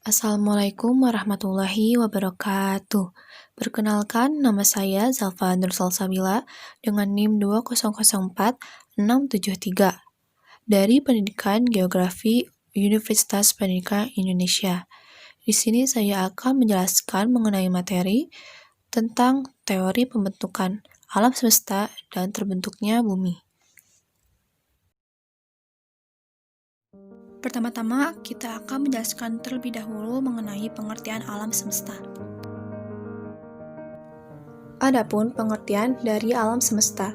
Assalamualaikum warahmatullahi wabarakatuh. Perkenalkan, nama saya Zalfa Nursalsabila dengan NIM 2004673 dari Pendidikan Geografi Universitas Pendidikan Indonesia. Di sini saya akan menjelaskan mengenai materi tentang teori pembentukan alam semesta dan terbentuknya bumi. Pertama-tama, kita akan menjelaskan terlebih dahulu mengenai pengertian alam semesta. Adapun pengertian dari alam semesta.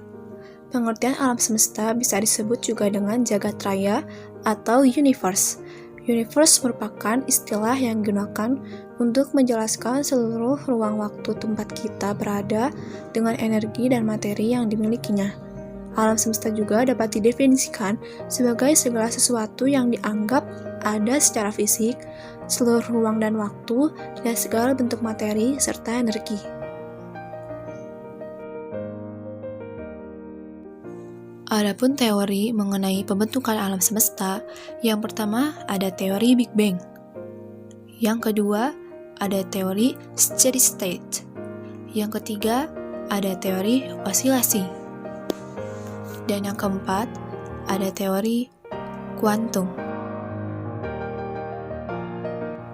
Pengertian alam semesta bisa disebut juga dengan jagat raya atau universe. Universe merupakan istilah yang digunakan untuk menjelaskan seluruh ruang waktu tempat kita berada dengan energi dan materi yang dimilikinya. Alam semesta juga dapat didefinisikan sebagai segala sesuatu yang dianggap ada secara fisik, seluruh ruang dan waktu, dan segala bentuk materi serta energi. Adapun teori mengenai pembentukan alam semesta, yang pertama ada teori Big Bang. Yang kedua ada teori steady state. Yang ketiga ada teori osilasi. Dan yang keempat, ada teori kuantum.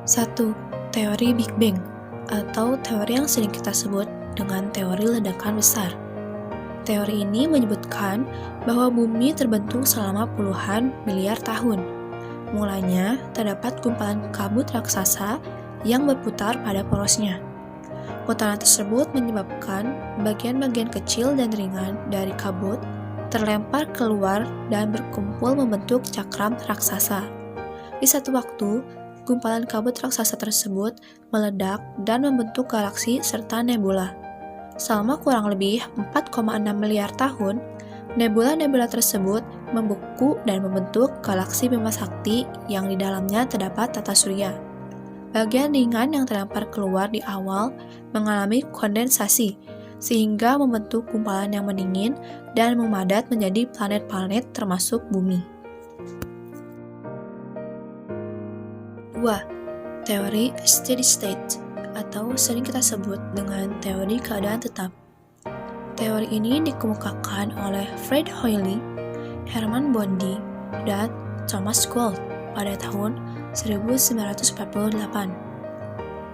1. Teori Big Bang, atau teori yang sering kita sebut dengan teori ledakan besar. Teori ini menyebutkan bahwa bumi terbentuk selama puluhan miliar tahun. Mulanya, terdapat gumpalan kabut raksasa yang berputar pada porosnya. Putaran tersebut menyebabkan bagian-bagian kecil dan ringan dari kabut terlempar keluar dan berkumpul membentuk cakram raksasa. Di satu waktu, gumpalan kabut raksasa tersebut meledak dan membentuk galaksi serta nebula. Selama kurang lebih 4,6 miliar tahun, nebula-nebula tersebut membeku dan membentuk galaksi Bima Sakti yang di dalamnya terdapat tata surya. Bagian ringan yang terlempar keluar di awal mengalami kondensasi, sehingga membentuk gumpalan yang mendingin dan memadat menjadi planet-planet termasuk bumi. 2. Teori steady state, atau sering kita sebut dengan teori keadaan tetap. Teori ini dikemukakan oleh Fred Hoyle, Hermann Bondi, dan Thomas Gould pada tahun 1948.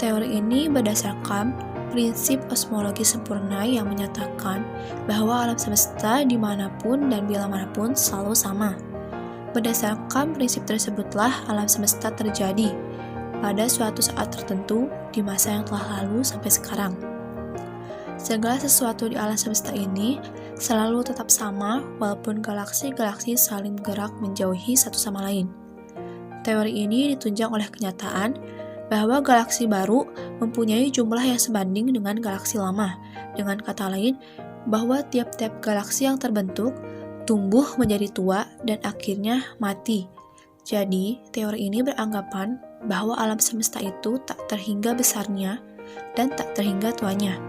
Teori ini berdasarkan prinsip kosmologi sempurna yang menyatakan bahwa alam semesta dimanapun dan bila manapun selalu sama. Berdasarkan prinsip tersebutlah alam semesta terjadi pada suatu saat tertentu di masa yang telah lalu sampai sekarang. Segala sesuatu di alam semesta ini selalu tetap sama walaupun galaksi-galaksi saling bergerak menjauhi satu sama lain. Teori ini ditunjang oleh kenyataan bahwa galaksi baru mempunyai jumlah yang sebanding dengan galaksi lama. Dengan kata lain, bahwa tiap-tiap galaksi yang terbentuk tumbuh menjadi tua dan akhirnya mati. Jadi, teori ini beranggapan bahwa alam semesta itu tak terhingga besarnya dan tak terhingga tuanya.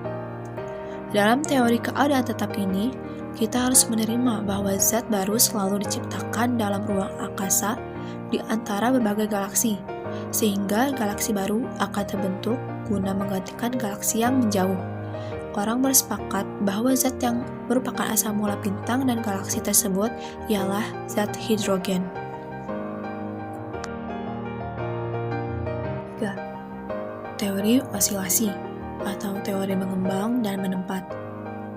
Dalam teori keadaan tetap ini, kita harus menerima bahwa zat baru selalu diciptakan dalam ruang angkasa di antara berbagai galaksi, sehingga galaksi baru akan terbentuk guna menggantikan galaksi yang menjauh. Orang bersepakat bahwa zat yang merupakan asal mula bintang dan galaksi tersebut ialah zat hidrogen. 3. Teori osilasi, atau teori mengembang dan menempat.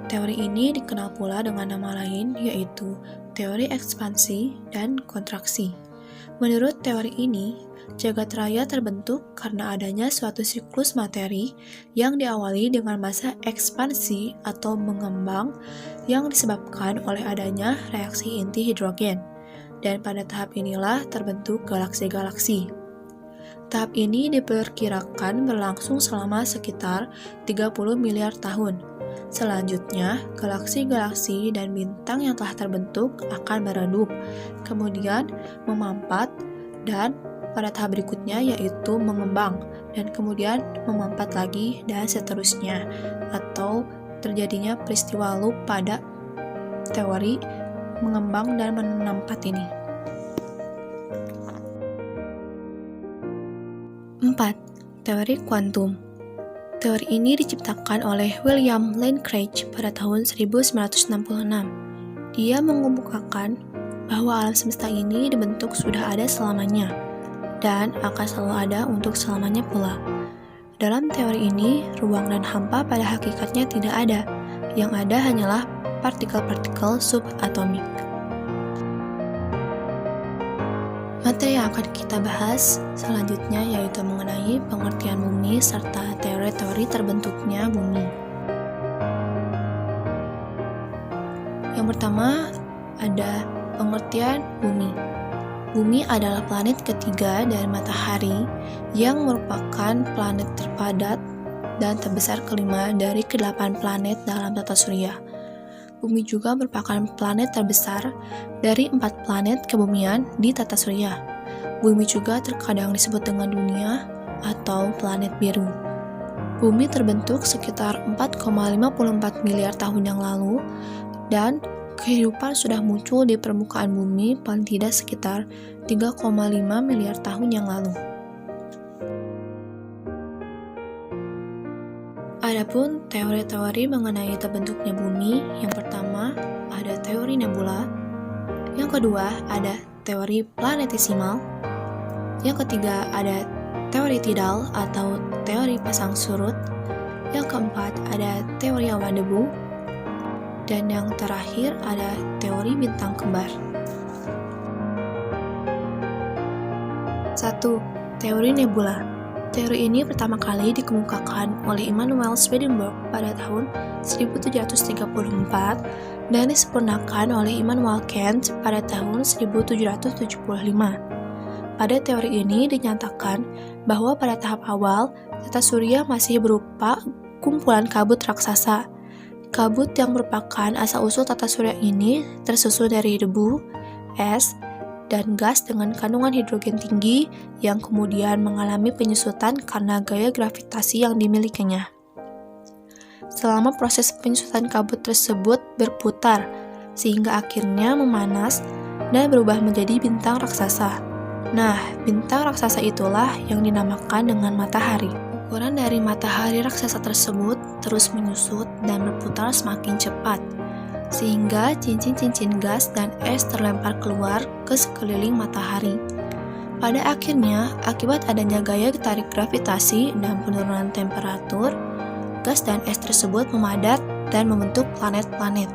Teori ini dikenal pula dengan nama lain, yaitu teori ekspansi dan kontraksi. Menurut teori ini, jagat raya terbentuk karena adanya suatu siklus materi yang diawali dengan masa ekspansi atau mengembang yang disebabkan oleh adanya reaksi inti hidrogen, dan pada tahap inilah terbentuk galaksi-galaksi. Tahap ini diperkirakan berlangsung selama sekitar 30 miliar tahun. Selanjutnya, galaksi-galaksi dan bintang yang telah terbentuk akan meredup, kemudian memampat, dan pada tahap berikutnya yaitu mengembang, dan kemudian memampat lagi, dan seterusnya, atau terjadinya peristiwa loop pada teori mengembang dan menempat ini. 4. 4. Teori kuantum. Teori ini diciptakan oleh William Lane Craig pada tahun 1966. Dia mengemukakan bahwa alam semesta ini dibentuk sudah ada selamanya, dan akan selalu ada untuk selamanya pula. Dalam teori ini, ruang dan hampa pada hakikatnya tidak ada. Yang ada hanyalah partikel-partikel subatomik. Materi yang akan kita bahas selanjutnya yaitu mengenai pengertian bumi serta teori-teori terbentuknya bumi. Yang pertama ada pengertian bumi. Bumi adalah planet ketiga dari matahari yang merupakan planet terpadat dan terbesar kelima dari ke-8 planet dalam tata surya. Bumi juga merupakan planet terbesar dari 4 planet kebumian di tata surya. Bumi juga terkadang disebut dengan dunia atau planet biru. Bumi terbentuk sekitar 4,54 miliar tahun yang lalu, dan kehidupan sudah muncul di permukaan bumi paling tidak sekitar 3,5 miliar tahun yang lalu. Adapun teori-teori mengenai terbentuknya bumi, yang pertama ada teori nebula, yang kedua ada teori planetesimal, yang ketiga ada teori tidal atau teori pasang surut, yang keempat ada teori awan debu, dan yang terakhir ada teori bintang kembar. 1. Teori nebula. Teori ini pertama kali dikemukakan oleh Emanuel Swedenborg pada tahun 1734 dan disempurnakan oleh Immanuel Kant pada tahun 1775. Pada teori ini dinyatakan bahwa pada tahap awal, tata surya masih berupa kumpulan kabut raksasa. Kabut yang merupakan asal-usul tata surya ini tersusun dari debu, es, dan gas dengan kandungan hidrogen tinggi yang kemudian mengalami penyusutan karena gaya gravitasi yang dimilikinya. Selama proses penyusutan kabut tersebut berputar, sehingga akhirnya memanas dan berubah menjadi bintang raksasa. Nah, bintang raksasa itulah yang dinamakan dengan matahari. Ukuran dari matahari raksasa tersebut terus menyusut dan berputar semakin cepat, sehingga cincin-cincin gas dan es terlempar keluar ke sekeliling matahari. Pada akhirnya, akibat adanya gaya tarik gravitasi dan penurunan temperatur, gas dan es tersebut memadat dan membentuk planet-planet.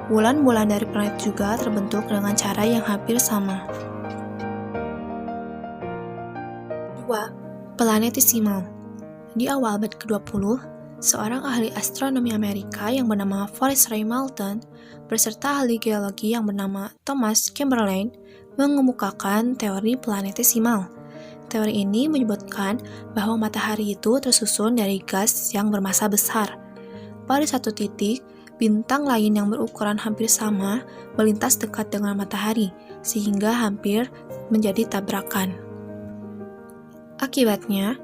Bulan-bulan dari planet juga terbentuk dengan cara yang hampir sama. 2. Planetesimal. Di awal abad ke-20, seorang ahli astronomi Amerika yang bernama Forrest Ray Moulton beserta ahli geologi yang bernama Thomas Chamberlain mengemukakan teori planetesimal. Teori ini menyebutkan bahwa matahari itu tersusun dari gas yang bermassa besar. Pada satu titik, bintang lain yang berukuran hampir sama melintas dekat dengan matahari, sehingga hampir menjadi tabrakan. Akibatnya,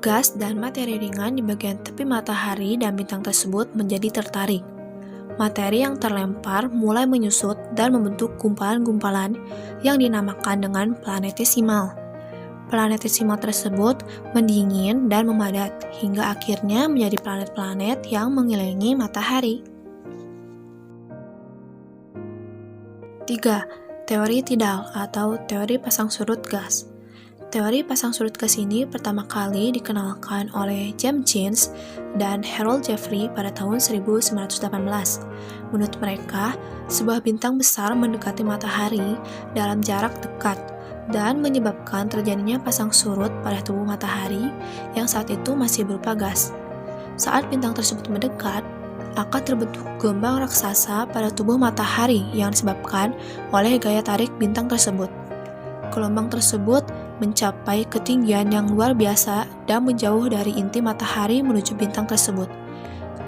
gas dan materi ringan di bagian tepi matahari dan bintang tersebut menjadi tertarik. Materi yang terlempar mulai menyusut dan membentuk gumpalan-gumpalan yang dinamakan dengan planetesimal. Planetesimal tersebut mendingin dan memadat hingga akhirnya menjadi planet-planet yang mengelilingi matahari. 3. Teori tidal atau teori pasang surut gas. Teori pasang surut gas ini pertama kali dikenalkan oleh James Jeans dan Harold Jeffrey pada tahun 1918. Menurut mereka, sebuah bintang besar mendekati matahari dalam jarak dekat dan menyebabkan terjadinya pasang surut pada tubuh matahari yang saat itu masih berupa gas. Saat bintang tersebut mendekat, akan terbentuk gelombang raksasa pada tubuh matahari yang disebabkan oleh gaya tarik bintang tersebut. Gelombang tersebut mencapai ketinggian yang luar biasa dan menjauh dari inti matahari menuju bintang tersebut.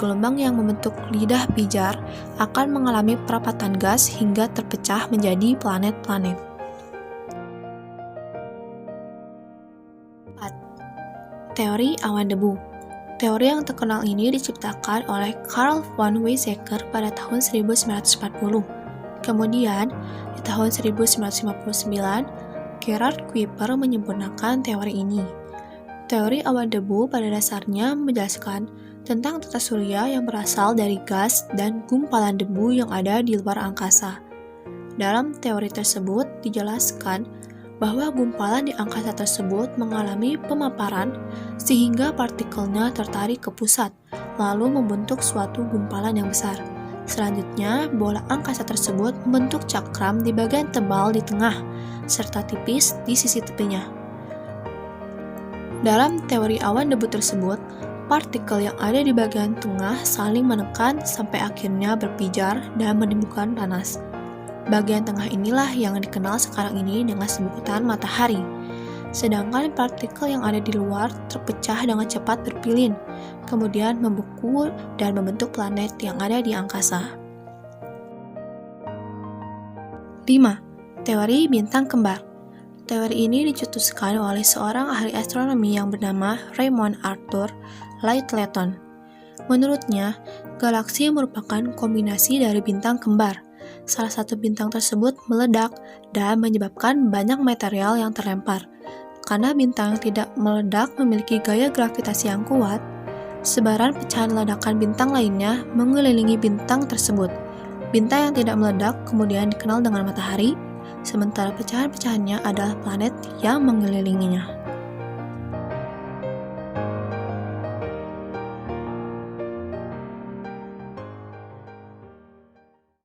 Gelombang yang membentuk lidah pijar akan mengalami perapatan gas hingga terpecah menjadi planet-planet. 4. Teori awan debu. Teori yang terkenal ini diciptakan oleh Carl von Weizsäcker pada tahun 1940. Kemudian, di tahun 1959, Gerhard Kuiper menyempurnakan teori ini. Teori awan debu pada dasarnya menjelaskan tentang tata surya yang berasal dari gas dan gumpalan debu yang ada di luar angkasa. Dalam teori tersebut dijelaskan bahwa gumpalan di angkasa tersebut mengalami pemaparan sehingga partikelnya tertarik ke pusat, lalu membentuk suatu gumpalan yang besar. Selanjutnya, bola angkasa tersebut membentuk cakram di bagian tebal di tengah, serta tipis di sisi tepinya. Dalam teori awan debu tersebut, partikel yang ada di bagian tengah saling menekan sampai akhirnya berpijar dan menimbulkan panas. Bagian tengah inilah yang dikenal sekarang ini dengan sebutan matahari. Sedangkan partikel yang ada di luar terpecah dengan cepat berpilin, kemudian membeku dan membentuk planet yang ada di angkasa. 5. Teori bintang kembar. Teori ini dicetuskan oleh seorang ahli astronomi yang bernama Raymond Arthur Littleton. Menurutnya, galaksi merupakan kombinasi dari bintang kembar. Salah satu bintang tersebut meledak dan menyebabkan banyak material yang terlempar. Karena bintang yang tidak meledak memiliki gaya gravitasi yang kuat, sebaran pecahan ledakan bintang lainnya mengelilingi bintang tersebut. Bintang yang tidak meledak kemudian dikenal dengan matahari, sementara pecahan-pecahannya adalah planet yang mengelilinginya.